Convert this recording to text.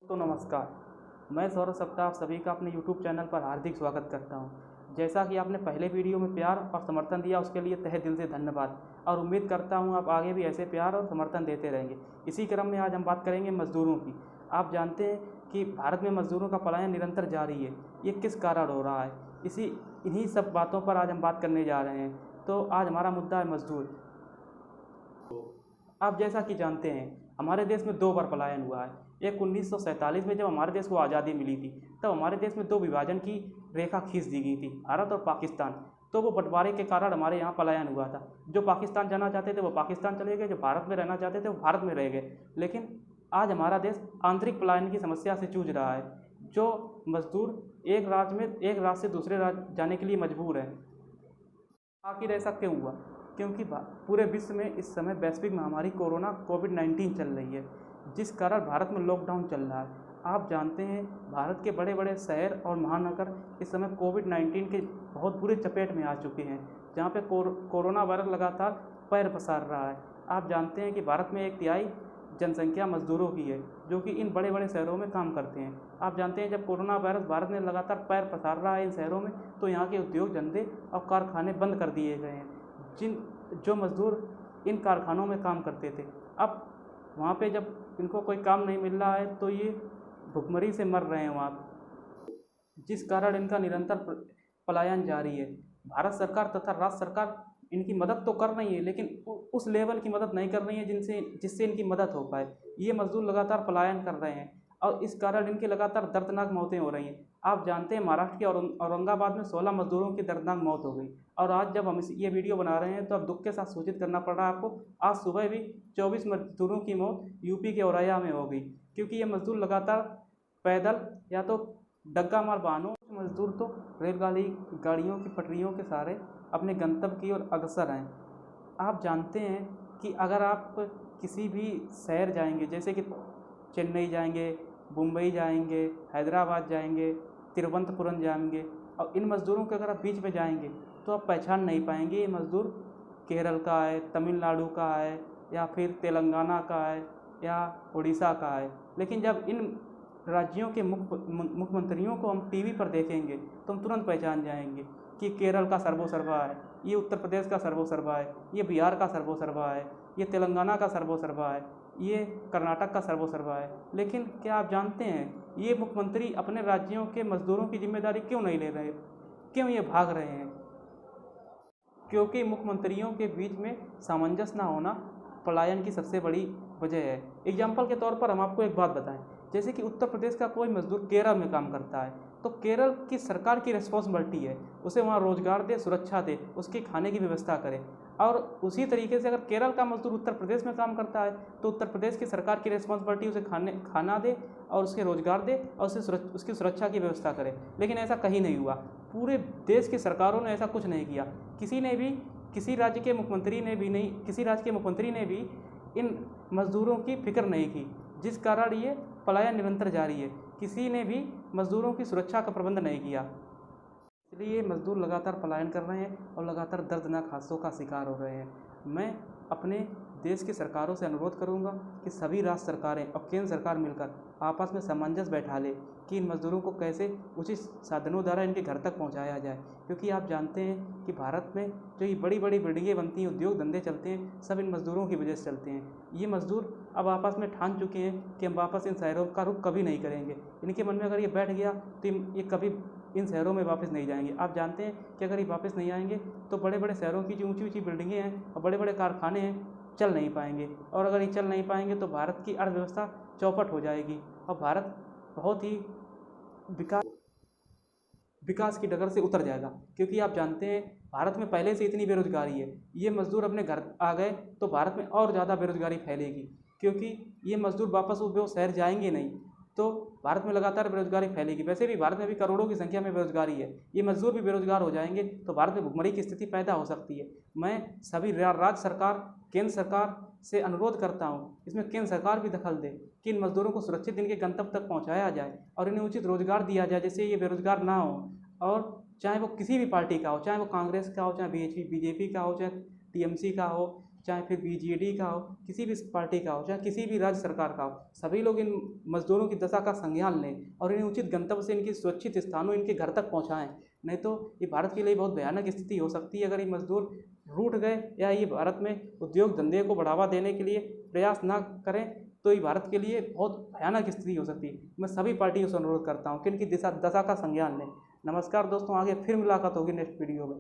तो नमस्कार, मैं सौरभ सप्ताह आप सभी का अपने YouTube चैनल पर हार्दिक स्वागत करता हूं। जैसा कि आपने पहले वीडियो में प्यार और समर्थन दिया, उसके लिए तहे दिल से धन्यवाद और उम्मीद करता हूं आप आगे भी ऐसे प्यार और समर्थन देते रहेंगे। इसी क्रम में आज हम बात करेंगे मज़दूरों की। आप जानते हैं कि भारत में मज़दूरों का पलायन निरंतर जारी है। ये किस कारण हो रहा है, इन्हीं सब बातों पर आज हम बात करने जा रहे हैं। तो आज हमारा मुद्दा है मज़दूर। आप जैसा कि जानते हैं, हमारे देश में 2 बार पलायन हुआ है। एक 1947 में जब हमारे देश को आज़ादी मिली थी, तब हमारे देश में 2 विभाजन की रेखा खींच दी गई थी, भारत और पाकिस्तान। तो वो बंटवारे के कारण हमारे यहाँ पलायन हुआ था। जो पाकिस्तान जाना चाहते थे वो पाकिस्तान चले गए, जो भारत में रहना चाहते थे वो भारत में रह गए। लेकिन आज हमारा देश आंतरिक पलायन की समस्या से जूझ रहा है। जो मजदूर एक राज्य से दूसरे राज्य जाने के लिए मजबूर हैं। आखिर ऐसा क्यों हुआ? क्योंकि पूरे विश्व में इस समय वैश्विक महामारी कोविड-19 चल रही है, जिस कारण भारत में लॉकडाउन चल रहा है। आप जानते हैं, भारत के बड़े बड़े शहर और महानगर इस समय कोविड-19 के बहुत बुरे चपेट में आ चुके हैं, जहाँ पे कोरोना वायरस लगातार पैर पसार रहा है। आप जानते हैं कि भारत में 1/3 जनसंख्या मजदूरों की है, जो कि इन बड़े बड़े शहरों में काम करते हैं। आप जानते हैं, जब कोरोना वायरस भारत में लगातार पैर पसार रहा है इन शहरों में, तो यहाँ के उद्योग धंधे और कारखाने बंद कर दिए गए हैं। जो मज़दूर इन कारखानों में काम करते थे, अब वहाँ पे जब इनको कोई काम नहीं मिल रहा है, तो ये भुखमरी से मर रहे हैं वहाँ, जिस कारण इनका निरंतर पलायन जारी है। भारत सरकार तथा राज्य सरकार इनकी मदद तो कर रही है, लेकिन उस लेवल की मदद नहीं कर रही है जिससे इनकी मदद हो पाए। ये मजदूर लगातार पलायन कर रहे हैं और इस कारण इनकी लगातार दर्दनाक मौतें हो रही हैं। आप जानते हैं, महाराष्ट्र के औरंगाबाद में 16 मजदूरों की दर्दनाक मौत हो गई। और आज जब हम ये वीडियो बना रहे हैं, तो अब दुख के साथ सूचित करना पड़ रहा है आपको, आज सुबह भी 24 मजदूरों की मौत यूपी के औरैया में हो गई, क्योंकि ये मजदूर लगातार पैदल या तो डग्गा मार वाहनों, मजदूर तो गाड़ियों की पटरियों के सहारे अपने गंतव्य की ओर अग्रसर हैं। आप जानते हैं कि अगर आप किसी भी शहर जाएंगे, जैसे कि चेन्नई जाएंगे, मुंबई जाएंगे, हैदराबाद जाएंगे, तिरुवनंतपुरम जाएंगे, और इन मज़दूरों के अगर आप बीच में जाएंगे तो आप पहचान नहीं पाएंगे ये मज़दूर केरल का है, तमिलनाडु का है, या फिर तेलंगाना का है, या उड़ीसा का है। लेकिन जब इन राज्यों के मुख्यमंत्रियों को हम टीवी पर देखेंगे तो हम तुरंत पहचान जाएंगे कि केरल का सर्वोसर्वा है, ये उत्तर प्रदेश का सर्वोसर्वा है, ये बिहार का सर्वोसर्वा है, ये तेलंगाना का सर्वोसर्वा है, ये कर्नाटक का सर्वोसर्वा है। लेकिन क्या आप जानते हैं, ये मुख्यमंत्री अपने राज्यों के मजदूरों की जिम्मेदारी क्यों नहीं ले रहे? क्यों ये भाग रहे हैं? क्योंकि मुख्यमंत्रियों के बीच में सामंजस्य ना होना पलायन की सबसे बड़ी वजह है। एग्जाम्पल के तौर पर हम आपको एक बात बताएं, जैसे कि उत्तर प्रदेश का कोई मजदूर केरल में काम करता है, तो केरल की सरकार की रिस्पॉन्सिबिलिटी है उसे वहाँ रोजगार दे, सुरक्षा दे, उसके खाने की व्यवस्था करे। और उसी तरीके से अगर केरल का मजदूर उत्तर प्रदेश में काम करता है, तो उत्तर प्रदेश की सरकार की रिस्पॉन्सिबिलिटी उसे खाना दे और उसके रोजगार दे और उसकी सुरक्षा की व्यवस्था करे। लेकिन ऐसा कहीं नहीं हुआ। पूरे देश की सरकारों ने ऐसा कुछ नहीं किया। किसी राज्य के मुख्यमंत्री ने भी इन मजदूरों की फिक्र नहीं की, जिस कारण ये पलायन निरंतर जारी है। किसी ने भी मजदूरों की सुरक्षा का प्रबंध नहीं किया, इसलिए मजदूर लगातार पलायन कर रहे हैं और लगातार दर्दनाक हादसों का शिकार हो रहे हैं। मैं अपने देश की सरकारों से अनुरोध करूंगा कि सभी राज्य सरकारें और केंद्र सरकार मिलकर आपस में सामंजस्य बैठा ले कि इन मजदूरों को कैसे उचित साधनों द्वारा इनके घर तक पहुंचाया जाए। क्योंकि आप जानते हैं कि भारत में जो ये बड़ी बड़ी बिल्डिंगें बनती हैं, उद्योग धंधे चलते हैं, सब इन मजदूरों की वजह से चलते हैं। ये मजदूर अब आपस में ठान चुके हैं कि हम वापस इन शहरों का रुख कभी नहीं करेंगे। इनके मन में अगर ये बैठ गया तो ये कभी इन शहरों में वापस नहीं जाएंगे। आप जानते हैं कि अगर ये वापस नहीं आएंगे तो बड़े बड़े शहरों की जो ऊंची ऊंची बिल्डिंगें हैं और बड़े बड़े कारखाने हैं, चल नहीं पाएंगे। और अगर ये चल नहीं पाएंगे तो भारत की अर्थव्यवस्था चौपट हो जाएगी और भारत बहुत ही विकास की डगर से उतर जाएगा। क्योंकि आप जानते हैं, भारत में पहले से इतनी बेरोजगारी है, ये मजदूर अपने घर आ गए तो भारत में और ज़्यादा बेरोजगारी फैलेगी। क्योंकि ये मजदूर वापस वो शहर जाएंगे नहीं, तो भारत में लगातार बेरोजगारी फैलेगी। वैसे भी भारत में भी करोड़ों की संख्या में बेरोजगारी है, ये मजदूर भी बेरोजगार हो जाएंगे तो भारत में भुखमरी की स्थिति पैदा हो सकती है। मैं सभी राज्य सरकार, केंद्र सरकार से अनुरोध करता हूँ, इसमें केंद्र सरकार भी दखल दे कि इन मजदूरों को सुरक्षित इनके गंतव्य तक पहुँचाया जाए और इन्हें उचित रोजगार दिया जाए, जिससे ये बेरोजगार ना हो। और चाहे वो किसी भी पार्टी का हो, चाहे वो कांग्रेस का हो, चाहे बीजेपी का हो, चाहे टीएमसी का हो, चाहे फिर बीजेडी का हो, किसी भी पार्टी का हो, चाहे किसी भी राज्य सरकार का हो, सभी लोग इन मजदूरों की दशा का संज्ञान लें और इन्हें उचित गंतव्य से इनकी सुरक्षित स्थानों इनके घर तक पहुँचाएँ। नहीं तो ये भारत के लिए बहुत भयानक स्थिति हो सकती है अगर ये मजदूर रूठ गए या ये भारत में उद्योग धंधे को बढ़ावा देने के लिए प्रयास ना करें, तो ये भारत के लिए बहुत भयानक स्थिति हो सकती है। मैं सभी पार्टियों से अनुरोध करता हूँ कि इनकी दशा का संज्ञान लें। नमस्कार दोस्तों, आगे फिर मुलाकात होगी नेक्स्ट वीडियो में।